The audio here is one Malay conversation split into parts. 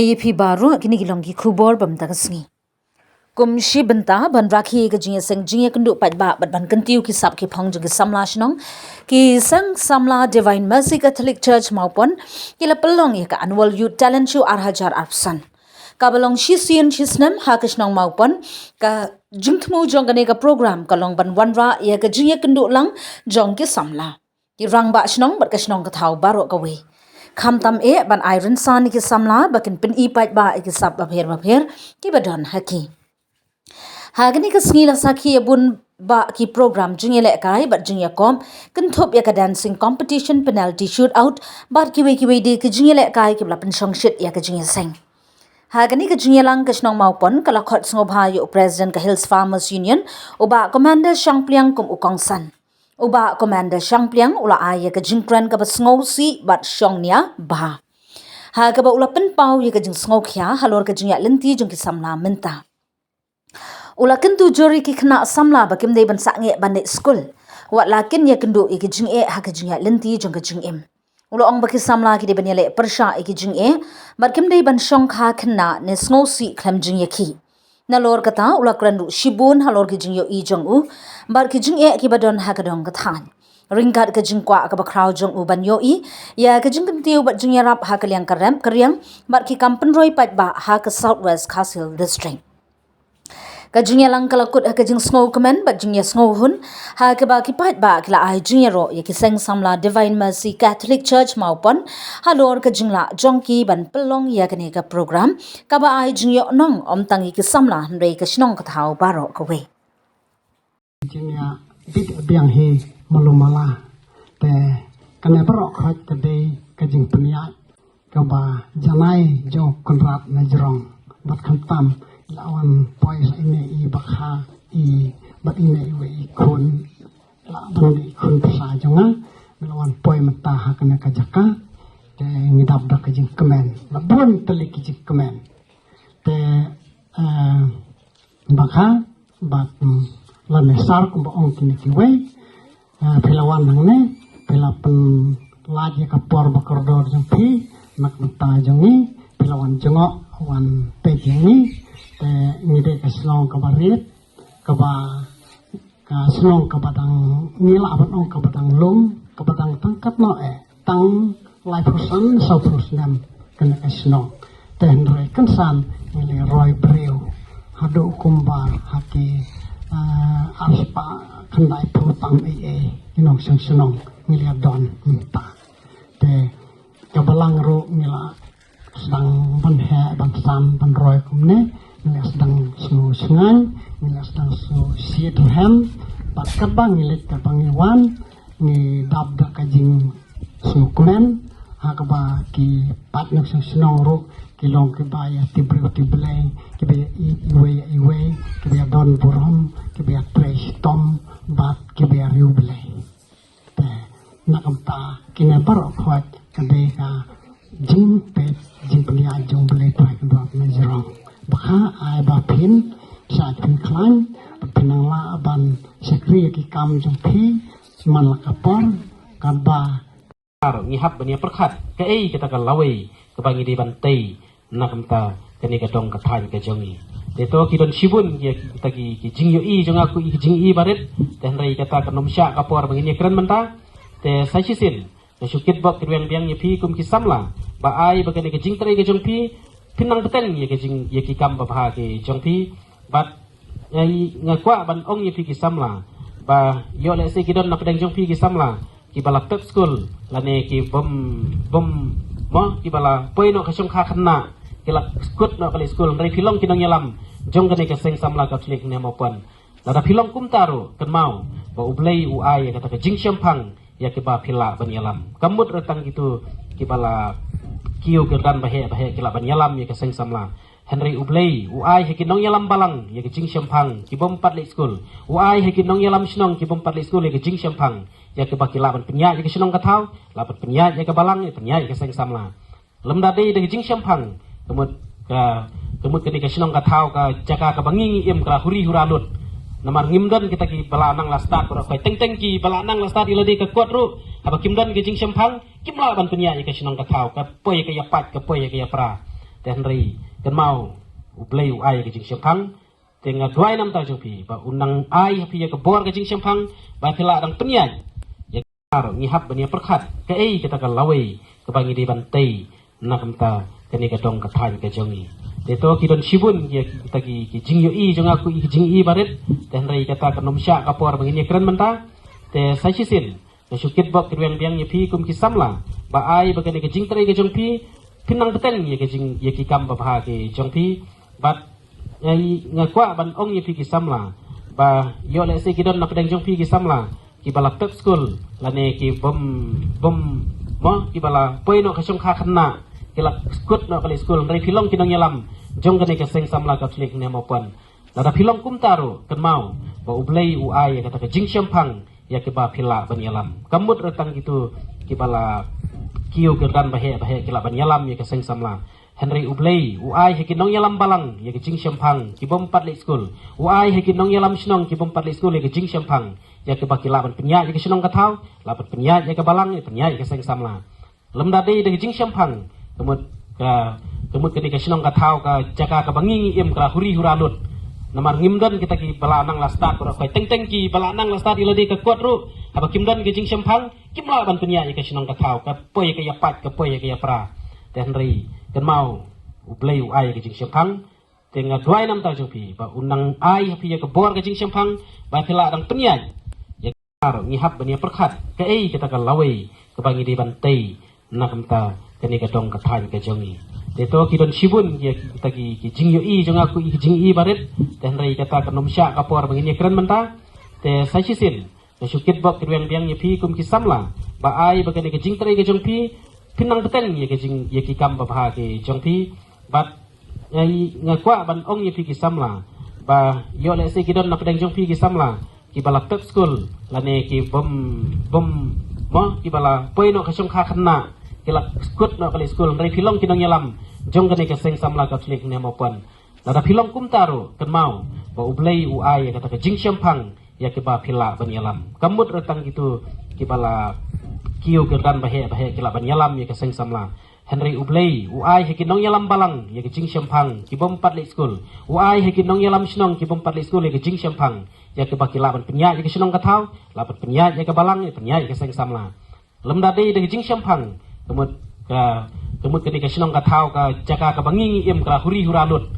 Yepi baru kini gilonggi kubor bam tagasngi. Kumshi benta ban rakhi ke jinge seng jinge kendu pat ba ban kentiu ki sap ki phong jung samla shnong ki sang samla Divine Mercy Catholic Church maupun kila pelong ka annual youth talent show arhajar arpsan. Kabalong shisian shisnem hakishnong maupun ka jungtmu jong kane ka program kalong ban wanra ya ka jinge kendu lang jong ki samla. Ki rang ba shnong bat ka shnong ka thau baro ka we. Kham tam ban iron san ki samla bakin pin ipat ba ki sap bapher ki badon haki hagani ka snila sakhi abun ba ki program jingele kai bat jingya kom kenthop ya ka dancing competition penalty shootout bar ki we de ki jingele kai ki blapen shongshit ya ka jingya seng hagani ka jingyalang ka snong maupon kala khot sngoba yo president ka Hills Farmers Union oba commander Shangpliang kum ukong san Uba Commander Shangpliang ula aya ka jingkran ka basngau si bat shongnya ba. Ha ka ba ula penpau ya ka jing sngau kya halor ka jingya lenti jong ki samla menta. Ula kentu jori ki kena samla ba kim dei ban sange bandit school. Wat lakin ya kendu ya ka jing ha ka jingya lenti jong ka jing im. Ula ong ba ki samla ki de ban yale persha ya ki jing bat kim dei ban shong kha kena ne sngau si klam jing ya ki. Nalor kata ula krandu shibun halor ki jing yo I jong u bar ki jing ki badon hakadong kathan ringkat ka jing kwa ka ba crowd jong u ban yo I ya ka jing kentiu bat jing yarap ha kalyang karam karyang bar ki kampen roi pat ba ha ka Southwest Castle District ka jing yalang kalakut ha ka jing snow komen bat jing ya snow hun ha ka ba ki pat ba kila ai jing ro ya ki seng samla Divine Mercy Catholic Church maupun halor ka jing la jongki ban pelong ya ka ne ka program ka ba ai jing yo nong om tangi ki samla rei ka shnong ka thau baro ka we Jingya bit biang he malumala te kane perok khot tade kajing peniat ka ba janai jo konrat na jrong bat khantam lawan pois ini I bakha I bat ini we kun la ban di kun sa jonga lawan poi mata ha kana kajaka te ngidap da kajing kemen labon tele kajing kemen te bakha bat la mesar ko ong kini kiwe pelawan nang ne pelapen laji kapor bakordor jong pi mak mata jongi pelawan jongok wan pe jongi te ngide ka slong ka barit ka ba ka slong ka badang ngila ban ong ka badang lum ka badang tangkat no tang lai person so person kana ka slong te ndre kan san ngile roi breu hadu kumbar haki arspa kandai putang inong senong ngiliat don minta te kabalang ro ngila sedang banhe bangsam banroy kumne ngila sedang su sungai ngila sedang su siedhem bat kabang ngilit kabang iwan ni dabda kajing su kumen hakaba ki patnak senong ro kilong kibaya tiblay kibaya iwe kibaya don burom kibaya trace tom bat kibaya riublay te nakamta kinabarok khwat kade ka jing pet jing penia jong blay pa kibaya najrong baka ay ba pin sa pin klan pinang la ban sekri ki kam jong pi man lakapor kaba ngihap bania perkhat ke kita kan lawai kebangi di bantai nakamta kani ka dong kathan ka jongi deto ki don shibun ya kita ki jing yo I jong aku ki jing I barit ten rai kata ka nomsya ka por bangini keren menta te saisisin na syukit bak kirwang biang ya pi kum ki samla ba ai bagani ka jing trai ka jong pi pinang beten ya ka jing ya ki kam ba ha ki jong pi bat ai ngakwa ban ong ya pi ki samla ba yo le se ki don na pedang jong pi ki samla ki bala pep school lane ki bom mo ki bala poino ka syong kha khanna kila skut no kali school dari filong kinong yalam jong kani ka seng samla ka tlik ne maupun lada filong kum taru kan mau ba ublay uai kata ka jing syampang ya ki ba phila ban yalam kamut retang gitu ki bala kiu gerdan bahe kila ban yalam ya ka seng samla Henry ublay uai he kinong yalam balang ya ki jing syampang ki bom pat lik school uai he kinong yalam snong ki bom pat lik school ya ki jing syampang ya ki ba kila ban penya ya ki snong ka thau lapat penya ya ka balang ya penya ya ka seng samla lam dade de jing syampang kemut ketika sinong ka thau ka jaka ka bangingi im ka huri huralut namar ngimdan kita ki balanang lastat ora kai teng ki balanang lastat ilade ka kuat ru haba kimdan ki jing syampang kimla ban penya ka sinong ka thau ka poy ka yapat ka poy ka yapra dan ri kan mau ublei uai ke jing sempang tengah 2 nam ta jong pi ba unang ai pi ya ke bor ke jing sempang ba phila dang penyai ya kar ngihap bania perkhat ke ei kita kan lawai ke bangi di bantai nak mta kani ka dong ka than ke jongi te to ki don sibun ya kita ki jing yo i jong aku ki jing i baret dan ri kata kan nom sya ka por bangi ni keren menta te sai sisin na syukit bok ki biang ya pi kum ki samla ba ai ba kani ke jing trai ke jong pi pinang peteng ya ke jing ya ki kam ba pha ke jong pi bat ai ngakwa ban ong ye pi ki samla ba yo le se ki don na pedang jong pi ki samla ki bala pep school lane ki bom mo ki bala poino ka song kha khanna ki la skut no kali school ri filong ki nong yalam jong kane ka seng samla ka flik ne mo pon da filong kum taro kan mau ba ublei u ai ka ta ka jing syampang ya ki ba phila ban yalam kamut retang gitu ki bala kiu gerdan bahe ki la ban yalam ya ka seng samla Henry ublei uai hekin nong yalam balang ya ke jing syampang ki bom pat le school uai hekin nong yalam snong ki bom pat le school ya ke jing syampang ya ke baki laban penya ya ke snong kathau laban penya ya ke balang ya penya ya ke seng samla lem dade de jing syampang kemut ke snong kathau ka jaka ka bangi im kra huri huranut namar ngimdan kita ki balanang lastat ora kai teng ki balanang lastat iladi ke kuat ru haba kimdan ke jing syampang kimla ban penya ya ke snong kathau ka poy ke ya pat ka poy ke ya pra dan ri kan mau ublei uai ke jing sempang tengah 2 nam ta jong pi ba unang ai pi ya ke bor ke jing sempang ba phila dang penyai ya kar ngihap bania perkhat ke ei kita kan lawai ke bangi di bantai nak mta kani ka dong ka than ke jongi te to ki don sibun ya kita ki jing yo i jong aku ki jing i baret dan rai kata kan nom sya ka por bangi ni keren menta te sai sisin na syukit bok ki biang ya pi kum ki samla ba ai ba kani ke jing trai ke jong pi pinang peteng ye ke jing ye ki kam ba pha ke jong pi bat ai ngakwa ban ong ye pi ki samla ba yo le se ki don na pedang jong pi ki samla ki bala pep school lane ki bom mo ki bala poino ka song kha khanna ki la skut no kali school ri filong ki nong yalam jong kane ka seng samla ka flik ne mo pon da filong kum taro kan mau ba ublei uai kata ka jing syampang ya ki ba phila ban yalam kamut retang gitu ki bala kiu gerdan bahe ki la ban yalam ya ke seng samla Henry ublei uai hekin nong yalam balang ya ke jing syampang ki bom pat le school uai hekin nong yalam snong ki bom pat le school ya ke jing syampang ya ke baki laban penya ya ke snong kathau laban penya ya ke balang ya penya ya ke seng samla lem dade de jing syampang kemut ketika snong kathau ka jaka ka bangi im kra huri huranut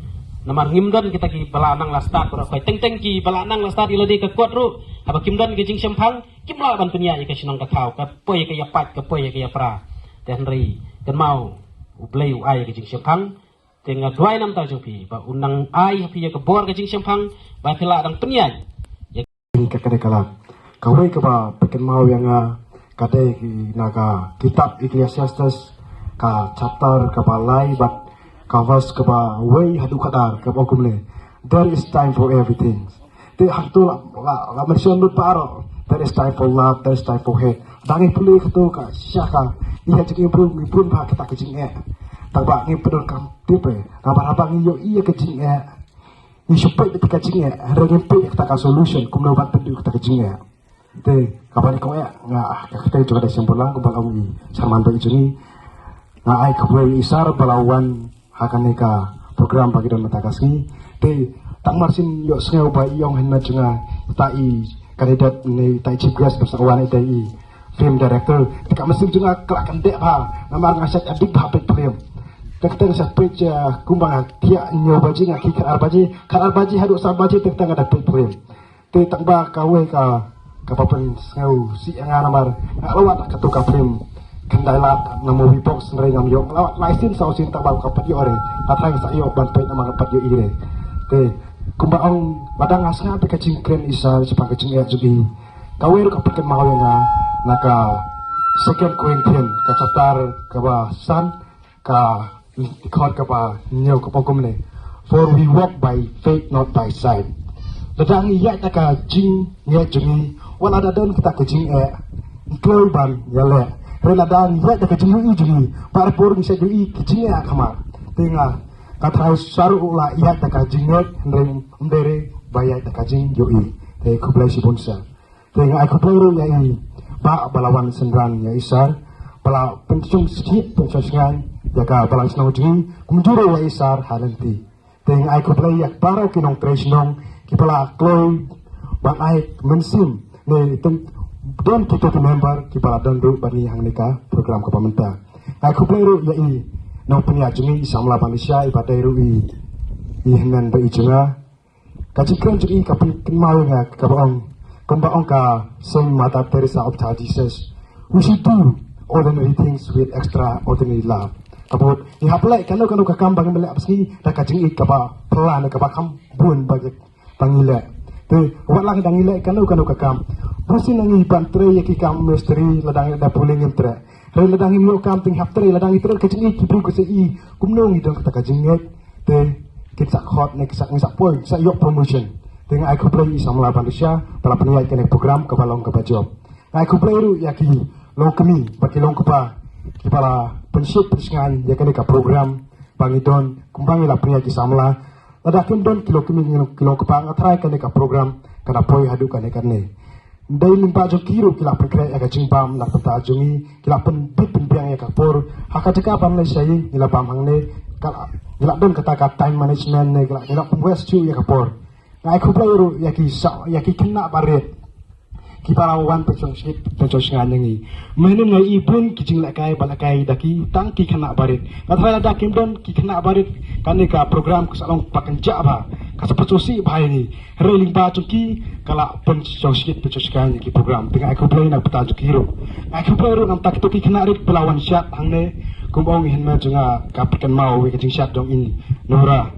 namar ngimdan kita ki balanang lastat ora kai teng ki balanang lastat iladi ke kuat ru haba kimdan ke jing syampang kimla ban penya ya ke snong kathau ka poy ke ya pat ka poy ke ya pra dan ri kan mau ublei uai ke jing syampang tengah 2 nam ta jong pi ba unang ai pi ya ke bor ke jing syampang ba phila dang penyai ya ka kala kawai ka ba peken mau yang kate ki naga kitab Ecclesiastes ka chapter ka balai bat ka ba way hadu kadar ka bokumle there is time for everything te hakto la mention lut paro there is time for love there is time for hate dangi puli kto ka syaka iya cik improve pa kita kecing tabak ni pedul kam tipe kabar ni yo iya kecing ni supaya kita kecing ada ni pe kita ka solution kumno bat pedul kita kecing te kabar ko nga kita juga ada sembulang ko balang ni saman ba ijuni na ai kabwe isar balawan hakanika program bagi dan matakasni te tak marsin yo sengau ba iyong henna junga tai kandidat ni tai chief guest bersawan tai film director tak mesin juga kelak kendek ba namar ngaset adik ba pet film tak sa page kumbang dia nyobaji ngaki kan arbaji hadu sabaji tak ada pet film te tak ba kawe ka papen sengau si nga namar lawat ka tuka film kendailat na movie box nrai ngam yo lawat laisin sausin tak ba ka pet yo ore patang sa yo ban pet namar pet yo ire te kumbang badang asnga pe kacing kren isa sepa kacing ya jugi kawer ka pet mau nga naka second Corinthian ka chapter ka ba san ka ikot ka ba nyaw ka pagkumne for we walk by faith not by sight dadang iya ka jing nya jungi wala dadan kita ka jing kloy ban yale rela dan iya ka jing i jungi par por bisa jui ka jing kamar tinga ka trau saru ula iya ka jing ndeng ndere bayai ka jing jui te kublai si bonsa tinga aku ploro ya ba balawan sendran ya isar bala pencung sedikit pencosengan ya ka balance nong jing kumjuro wa isar halanti teng ai ko play yak parau kinong tres nong kipala kloy bang ai mensim ne teng don kita member kipala don ru bani hang nika program ko pamenta ai ko play ru ya i nong punya jungi samla panisya ibatai ru i henan ba i junga kajikran jungi kapin kenmal nga kabaong kumbaong ka Saint Mother Teresa of Jesus. We should do ordinary things with extraordinary love. Kabut ihaplay kanu kakam bang mele apsi da kajing kaba plan kaba kam bun bagi pangile. Te walang dangile kanu kakam. Busin nangi bantre yaki kam misteri ladang da puling entre. Re ladang imo kam ting haptre ladang itre kajing kibru ko sei kumnong idong kata kajing te kita hot nek sak poin sa yok promotion. Dengan aku play sama Malaysia pada penilai kene program kebalong kebajob. Aku play ru yaki long kami bagi long kepa kepala pensyuk persengan ya kene ka program bangidon kumbangi la penilai samla ada don kilo kami kilo kepa ngatrai kene ka program kana poi hadu kene kene. Dai limpa jo kiro kila pekre ya ka jingbam na peta jungi kila pen biang ya ka por hakateka pam le sai kila pam hangne kila don kata ka time management ne kila pen west chu ya ka por. Ngai ku playu yaki kena baret ki parawan pencosingan ngi menu ngai ibun ki jing lakai balakai daki tang ki kena baret kathra da kim don ki kena baret kane ka program ku salong pakenja ba ka sepecosi bhai ni reling ba chuki kala pencosingan ki program tengah aku playu na peta jukiro ngai ku playu nam tak to ki kena rit pelawan syat hangne kumbong hin ma junga kapikan mau we ki jing syat dong ini nora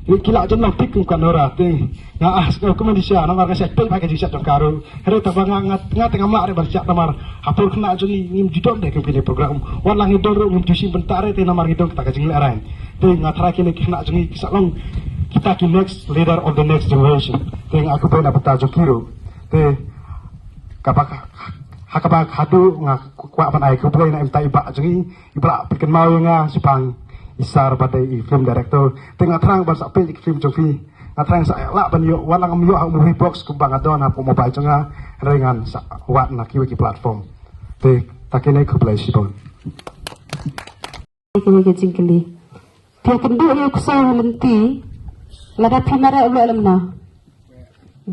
kila jem nak pik kan ora ting nga as ko komedisia nomor ka set pel pakai jisat dong karu hero ta bang ngat tengah mak re barca tamar hapur kena jungi ngim jidon de kepile program walang idol ro ngim jusim bentare te nomor hidong ta ka jing laran ting ngatra kini kena jungi kisalong kita ki next leader of the next generation ting aku pun dapat tajuk kiro te kapak hakabak hadu nga kwa pan ai ku play na imta iba jungi ibra pikan mau nga sipang isar pada film director tengah terang bahasa pel film jofi ngatrang sa la ban yo walang yo ha movie box kumbang adon ha mobile jonga rengan sa wat na ki platform te takene ku play sibon ke jingkeli dia kendu yo kusau lenti lada pimara ulo lemna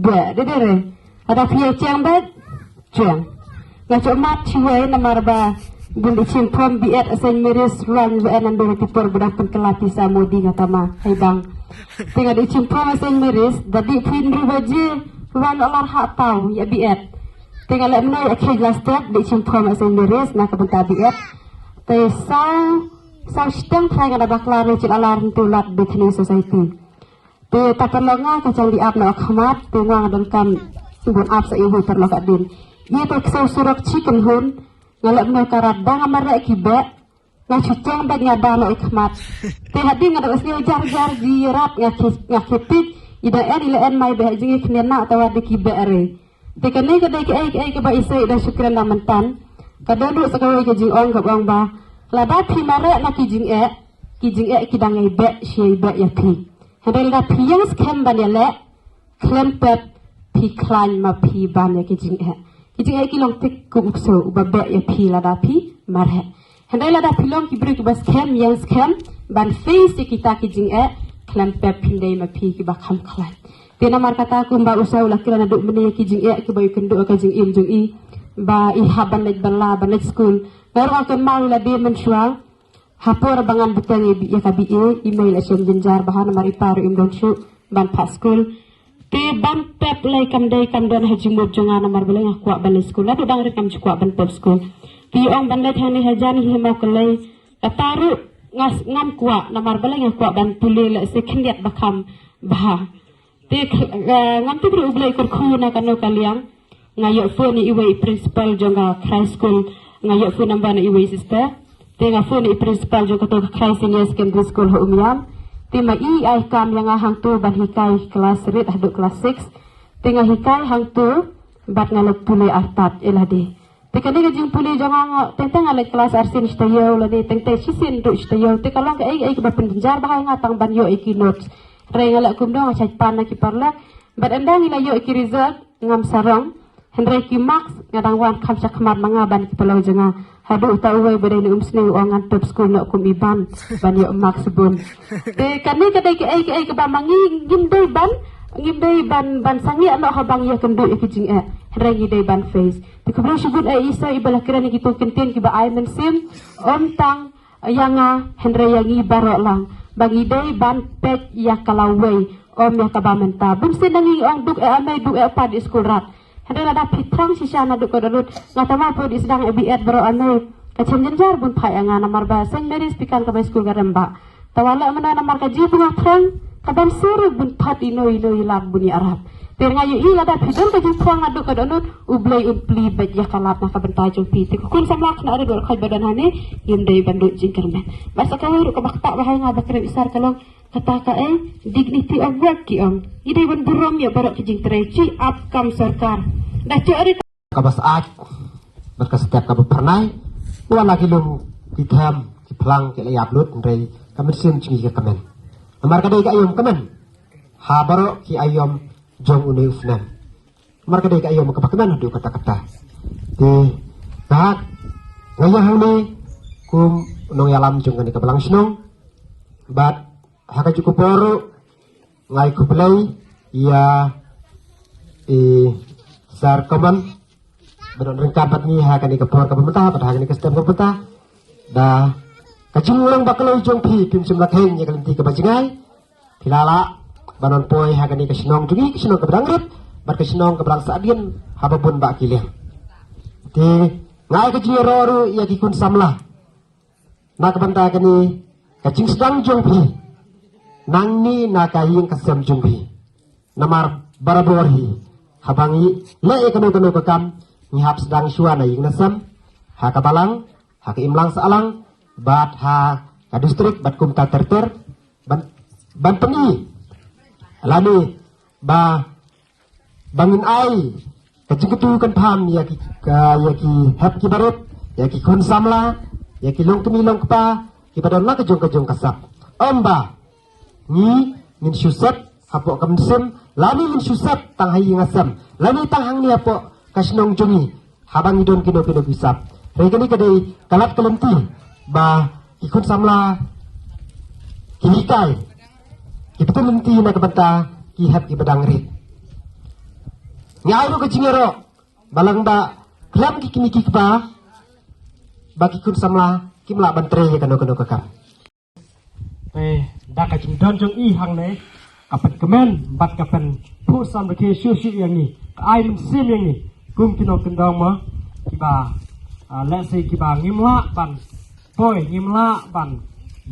ba dedere ada pia ciang bat ciang ngaco mat ciwe namar ba Buli cimpom biat asan miris ruang buanan dua tipor berapun kelati samudi ngatama hai bang tinggal di cimpom asan miris dadi pin rubaje ruang alar hak tau ya biat tinggal lek menai akhir lastet di cimpom asan miris nak kebentar biat te sau steng thai ngada baklare cil alar tulat bikini society te takalonga kacang diap na akhmat te ngang dan kam subun ap sa ibu terlokat din ia te sau surak chicken hun ngalak menai karadang amarak kibat ngacucang bag ngadang ikmat te hadi ngadak asni jar jirat ngakipit ida en mai bah jingi knena tawa de kibat are te kanai kadai ke ba isai da syukran lamantan kadadu sakawi ke jing ong kabang ba lada phimare na ki jing e kidang ai ba shei ba ya phi hadal da phiyang skem ban ya le klempet phi klan ma phi ban ya ki jing e kijing ai kilong tik ku ukso ubaba ya phi lada phi marhe handai lada pilong ki brik bas kem yang skem ban face kita kijing e klan pe pindai ma phi ki ba kham klan tena mar kata ku mba usau la kila duk mene kijing e ki bayu kendu ka jing im jung i ba i haban lek bala ban lek school baru akan mau la de mensual hapor bangan betang ya ka bi email asyam jenjar bahan mari paru im don shu ban pa school te ban pep lai kam dan hajing mob jonga namar belai ngakwa ban school la dang rekam chukwa ban pep school ti ong ban lai thani hajan hi mau kelai kataru ngam kwa namar belai ngakwa ban pule la second yat bakam bah te ngam tu bru ublai kor khuna kanu kaliang ngayo phone iwei principal jonga high school ngayo phone number iwei sister te nga phone principal jonga to high senior secondary school ho umiam tema ai kam yang hang tu ban hikai kelas red haduk kelas 6 tengah hikai hang tu bat ngalek pule artat elade tekane gajing pule jangan tentang ngalek kelas arsin stayo lade tengte sisin du stayo te kalong ke ai ke bapen jar bahai ngatang ban yo iki notes re ngalek kumdo ngacai pan ki parla bat endang ila yo iki result ngam sarong Henry ki Max ngadang wan kam sakmat mangaban ki pelau jenga hadu ta uwai badai ni umsni uangan top school nak kum iban ban yo Max bun te kani kadai ki ai ke ba mangi ngim dai ban sangi ano habang ya kendu ki jing Henry gi dai ban face te kubro shibun isa ibala kirani ki to kenten ki ba ai men sim om tang yanga Henry yangi barok lang bangi dai ban pet ya kalawai om ya kabamenta bun senangi ong duk amai duk pa di school rat Henry ada pitrang sisa na duk kodot ngatama po di sedang ebiat baro amai kacem jenjar bun pai anga namar ba Saint Mary's pikan ka school garemba tawala mana namar ka ji bunga trang kaban sere bun pat ino ilat buni arab ter ngayu i ada pidon ka ji trang aduk kodot ublai upli bet ya kalap na kabenta jong piti kun samlak na ada dor kai badan hane yendai bandut jingkermen basa ka ru ka bakta bahai nga bakre isar kalong kata ka dignity of work ki idai ban burom ya barak kijing treci upcome sarkar dah cari kabas ak berkas setiap kabu pernai wan lagi lu kitam ki plang ki layap lut rei kamen sim chingi ka kamen amar kadai ka ayom kamen ha baro ki ayom jong uni ufnan amar kadai ka ayom ka kamen hadu kata-kata di tak ngayah ni kum nong yalam jong kan ka belang snong bat haka cukup baru ngai ku play ya sar kaman benon rengkapat ni haka ni kapor ka pemerintah pada haka ni ka stem pemerintah da kajung ulang bakalo jong pi pim sim lakheng ya kalinti ka bajingai tilala banon poi haka ni ka sinong tugi sinong ka bedangrit bar ka sinong ka berang sadien hababun ba kilih ti ngai ka jiro ya ki kun samla na ka banta ka ni kajing sedang jong pi nang ni nakaying kasam jumbi namar baraborhi habangi le kanu kakam ngihap sedang suana ying nasam ha kabalang ha imlang saalang bat ha ka distrik bat kum ka terter ban pengi lani ba bangin ai kajingketu kan pham ya ki hap ki barut ya ki kun samla ya ki long tumi long kpa ki badon la kajong kasap omba ni min susat hapo kamsim lani min susat tang hayi ngasam lani tang hang ni hapo kasnong jungi habang idon kino bisap regani kadai kalat kelenti ba ikut samla kilikai kibetul lenti na kabanta kihap ibadang rit nyaro kecingero balang ba klam kikini kikba bagi kun samla kimla bantre ya kano kakam dah kacung don jong i hang ne kapan kemen bat kapan pu sam ke shu yang ni ai min sim yang ni kum kino kendong ma kiba let's say kiba ngimla ban poi ngimla ban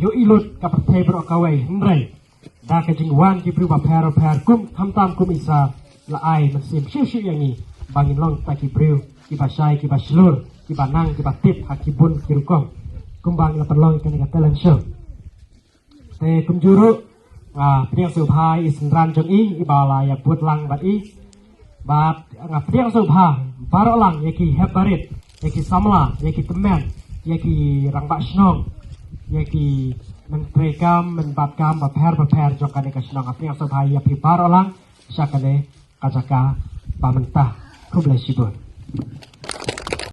yo ilut kapat tebro kawai hndrai dah kacung wan ki pru ba per kum tam kum isa la ai min sim shu yang ni bangin long ta ki pru kiba shai kiba slur kiba nang kiba tip hakibun kirukong kum bang la perlong kan ka talent show te kumjuru priang subha isran jong i ibala ya put lang bat i bat priang subha barok lang yaki hebarit yaki samla yaki temen yaki rangba snong yaki mentrekam menbatkam baper jokane ka snong priang subha ya pi barok lang syakane kajaka pamentah kublai sibun